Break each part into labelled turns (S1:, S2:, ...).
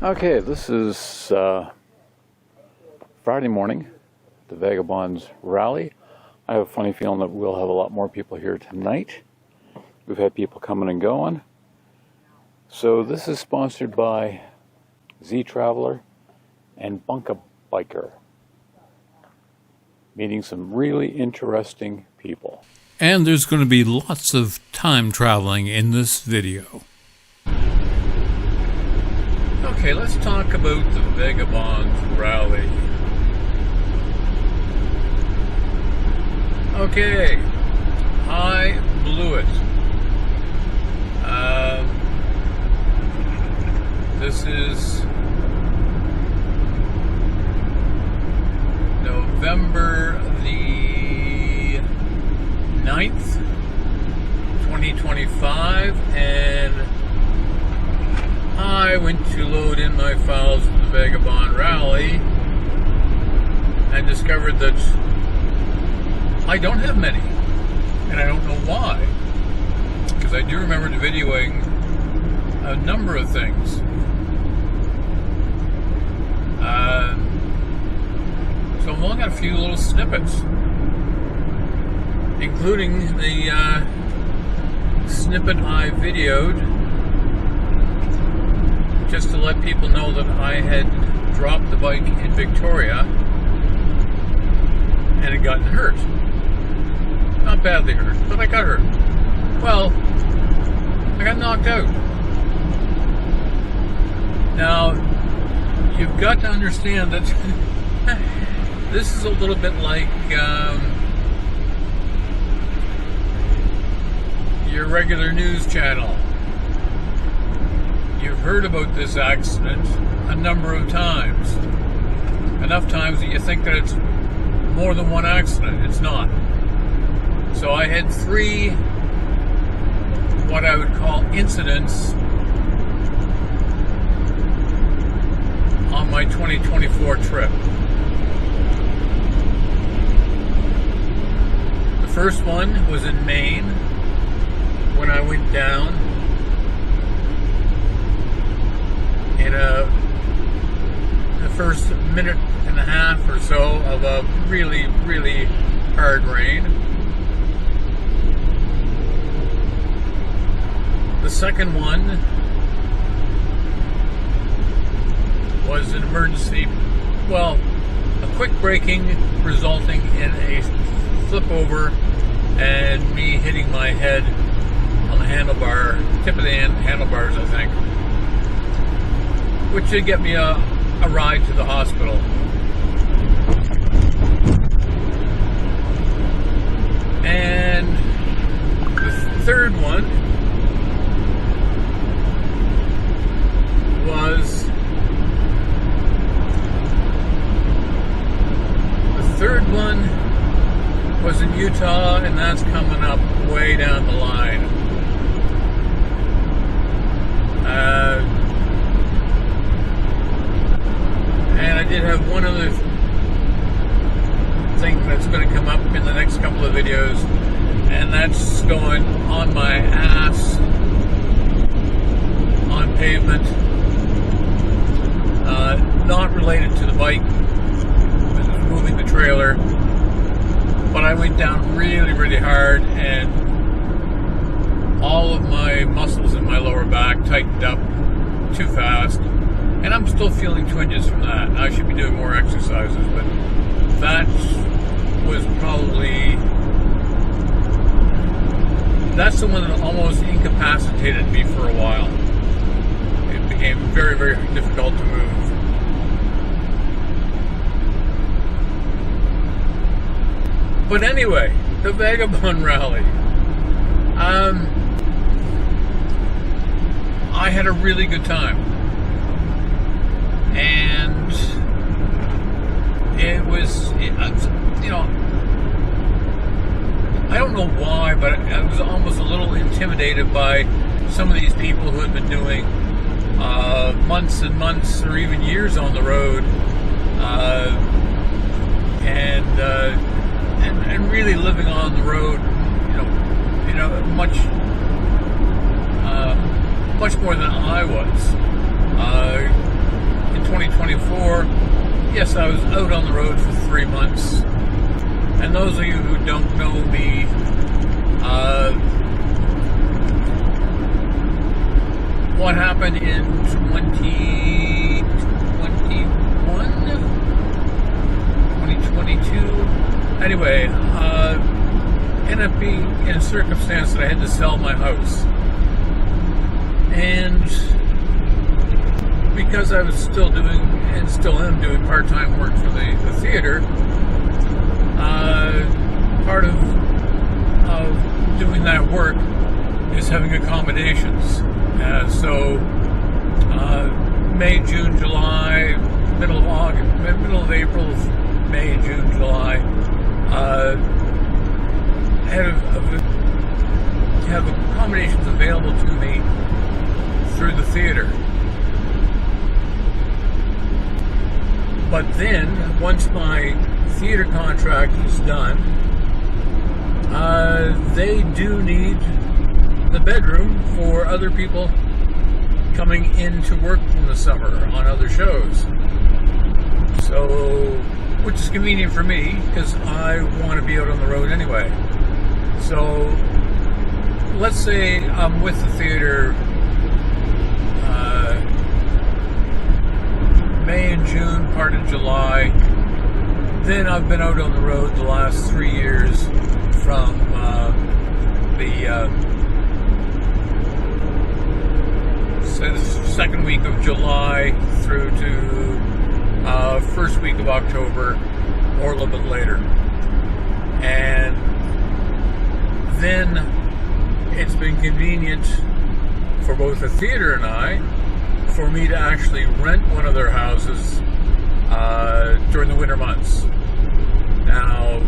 S1: Okay, this is Friday morning, the Vagabond Rally. I have a funny feeling that we'll have a lot more people here tonight. We've had people coming and going. So this is sponsored by Zee Traveler and Bunk biker. Meeting some really interesting people.
S2: And there's going to be lots of time traveling in this video. Okay, let's talk about the Vagabond Rally. Okay, I blew it. This is November the 9th, 2025, and I went to load in my files for the Vagabond Rally and discovered that I don't have many, and I don't know why, because I do remember videoing a number of things. So I've only got a few little snippets, including the snippet I videoed just to let people know that I had dropped the bike in Victoria and had gotten hurt. Not badly hurt, but I got hurt. Well, I got knocked out. Now, you've got to understand that this is a little bit like your regular news channel. You've heard about this accident a number of times. Enough times that you think that it's more than one accident. It's not. So I had 3 what I would call incidents on my 2024 trip. The first one was in Maine when I went down in the first minute and a half or so of a really, really hard rain. The second one was an emergency, well, a quick braking resulting in a flip over and me hitting my head on the handlebar, tip of the handlebars, I think, which should get me a ride to the hospital. And the third one was in Utah, and that's coming up way down the line. And I did have one other thing that's going to come up in the next couple of videos, and that's going on my ass on pavement. Not related to the bike, moving the trailer, but I went down really, really hard, and all of my muscles in my lower back tightened up too fast, and I'm still feeling twinges from that. I should be doing more exercises, but that was probably, that's the one that almost incapacitated me for a while. It became very, very difficult to move. But anyway, the Vagabond Rally. I had a really good time. And it was, you know, I don't know why, but I was almost a little intimidated by some of these people who had been doing months and months or even years on the road, and really living on the road, you know, much more than I was. 2024, yes, I was out on the road for 3 months. And those of you who don't know me, what happened in 2022? Anyway, ended up being in a circumstance that I had to sell my house. And because I was still doing, and still am doing, part-time work for the theater, part of doing that work is having accommodations. So May, June, July, middle of April, May, June, July, have accommodations available to me through the theater. But then, once my theater contract is done, they do need the bedroom for other people coming in to work in the summer on other shows. So, which is convenient for me because I want to be out on the road anyway. So, let's say I'm with the theater May and June, part of July. Then I've been out on the road the last 3 years from the second week of July through to first week of October, or a little bit later. And then it's been convenient for both the theater and I for me to actually rent one of their houses during the winter months. Now,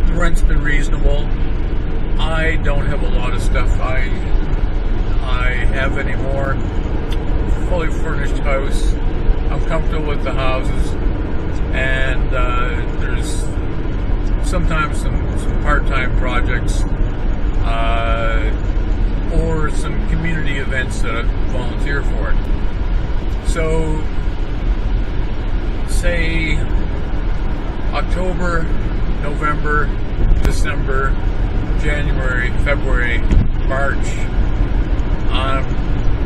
S2: the rent's been reasonable. I don't have a lot of stuff I have anymore. Fully furnished house. I'm comfortable with the houses, and there's sometimes some part-time projects or some community events that I volunteer for. So, say October, November, December, January, February, March, I'm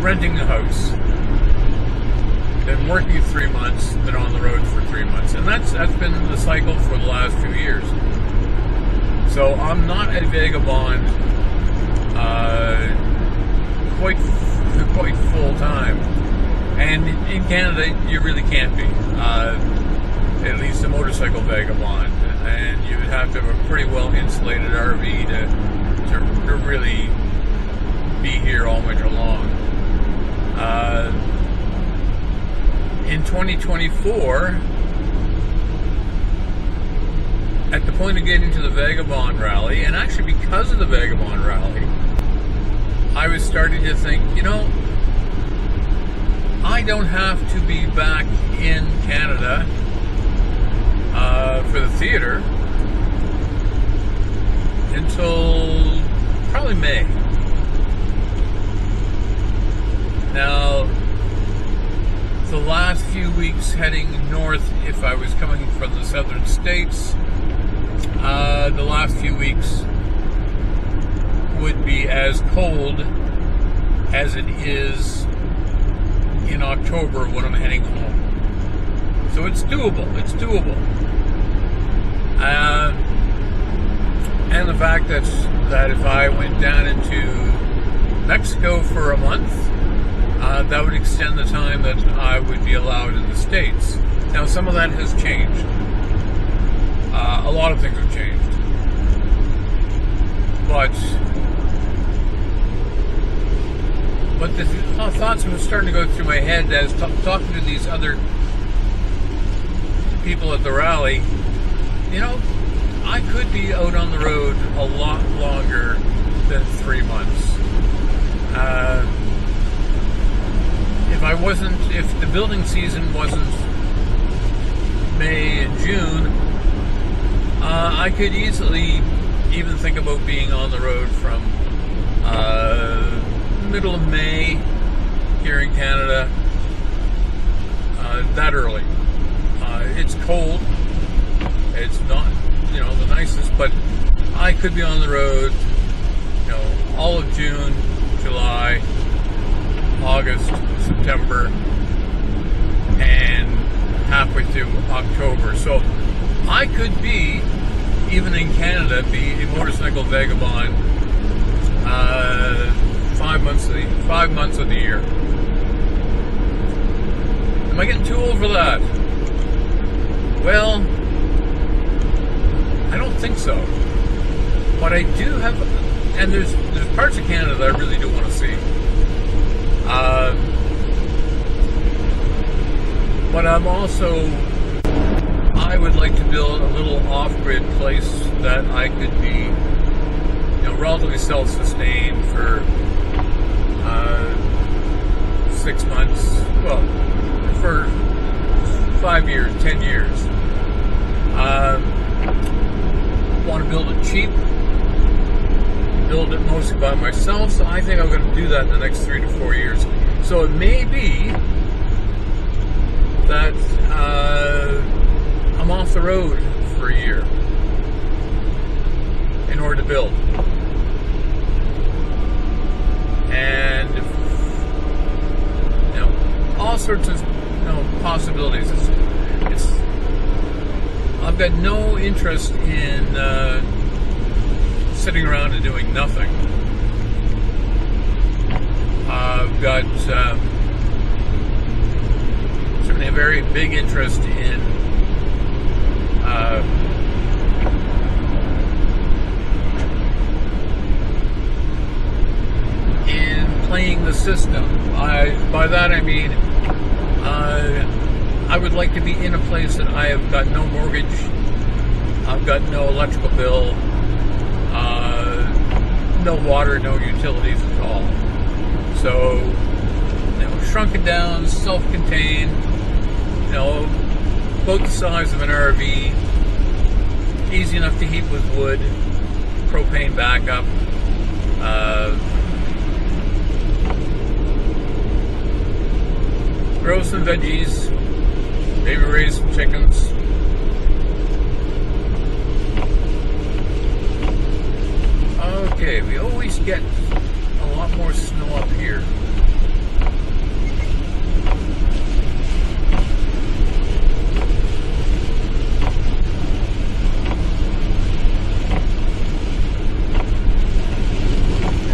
S2: renting a house. Been working 3 months, been on the road for 3 months, and that's been the cycle for the last few years. So I'm not a vagabond quite full time, and in Canada you really can't be. At least a motorcycle vagabond, and you would have to have a pretty well insulated RV to really be here all winter long. In 2024, at the point of getting to the Vagabond Rally, and actually because of the Vagabond Rally, I was starting to think, I don't have to be back in Canada for the theater until probably May. Now, the last few weeks heading north, if I was coming from the southern states, the last few weeks would be as cold as it is in October when I'm heading home. So it's doable. It's doable. And the fact that if I went down into Mexico for a month, that would extend the time that I would be allowed in the States. Now, some of that has changed. A lot of things have changed. But the thoughts were starting to go through my head as talking to these other people at the rally. I could be out on the road a lot longer than 3 months. If the building season wasn't May and June, I could easily even think about being on the road from middle of May here in Canada that early. It's cold. It's not, the nicest, but I could be on the road, all of June, July, August, September, and halfway through October. So I could be, even in Canada, be a motorcycle vagabond 5 months of the year. Am I getting too old for that? Well, I don't think so. But I do have, and there's parts of Canada that I really do want to see. But I would like to build a little off-grid place that I could be, relatively self-sustained for 6 months, well, for 5 years, 10 years. Want to build it cheap, build it mostly by myself, so I think I'm going to do that in the next 3 to 4 years. So it may be that I'm off the road for a year in order to build. And all sorts of possibilities. I've got no interest in sitting around and doing nothing. I've got certainly a very big interest in playing the system. By that I mean I would like to be in a place that I have got no mortgage, I've got no electrical bill, no water, no utilities at all. So, shrunken down, self-contained, about the size of an RV, easy enough to heat with wood, propane backup, grow some veggies, maybe raise some chickens. Okay, we always get a lot more snow up here.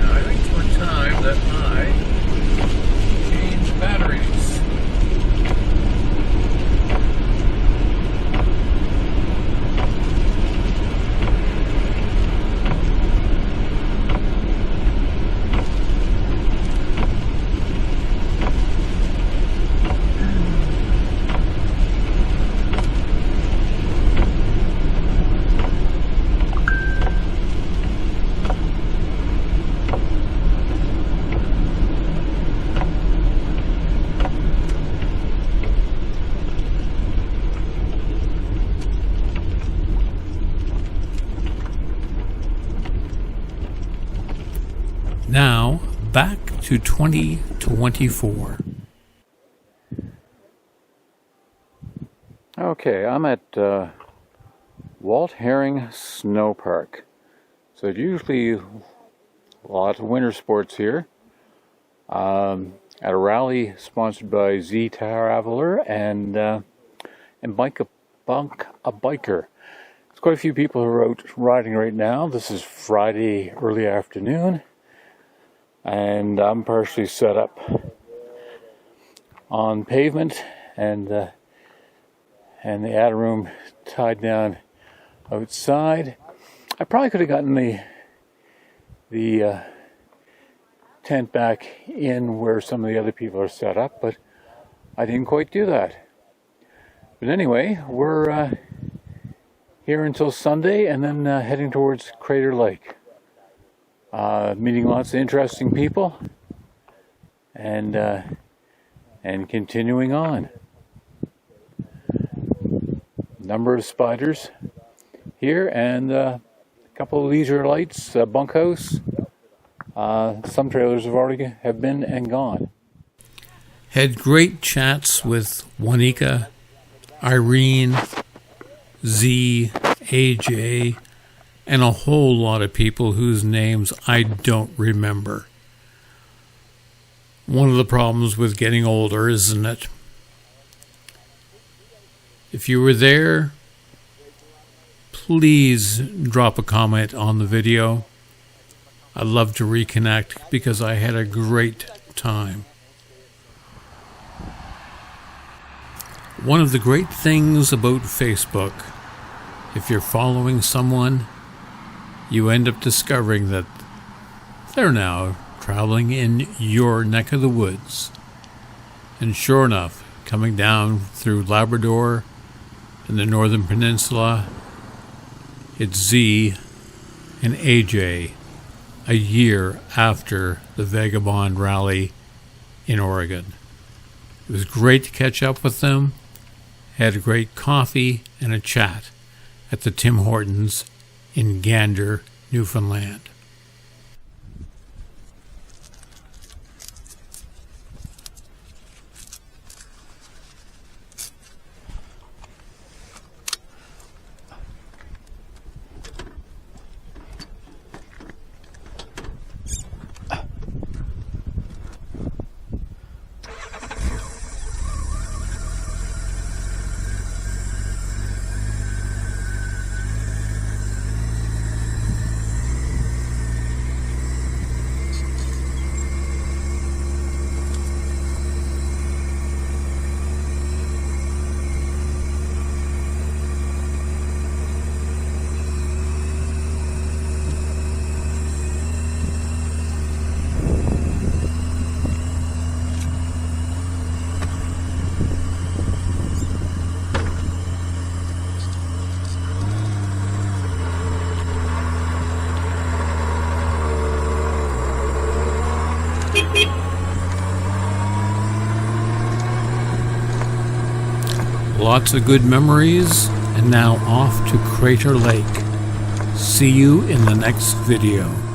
S2: Now, I think it's one time that I change batteries. Now, back to 2024.
S1: Okay, I'm at Walt Herring Snow Park. So there's usually lots of winter sports here. At a rally sponsored by Zee Traveler and Bunk, a biker. There's quite a few people who are out riding right now. This is Friday early afternoon. And I'm partially set up on pavement and the attic room tied down outside. I probably could have gotten the tent back in where some of the other people are set up, but I didn't quite do that. But anyway, we're here until Sunday and then heading towards Crater Lake. Meeting lots of interesting people and continuing on. Number of spiders here and a couple of leisure lights, bunkhouse. Some trailers have already been and gone.
S2: Had great chats with Juanica, Irene, Zee, AJ, and a whole lot of people whose names I don't remember. One of the problems with getting older, isn't it? If you were there, please drop a comment on the video. I'd love to reconnect because I had a great time. One of the great things about Facebook, if you're following someone, you end up discovering that they're now traveling in your neck of the woods. And sure enough, coming down through Labrador and the Northern Peninsula, it's Zee and AJ a year after the Vagabond Rally in Oregon. It was great to catch up with them. Had a great coffee and a chat at the Tim Hortons in Gander, Newfoundland. Lots of good memories, and now off to Crater Lake. See you in the next video.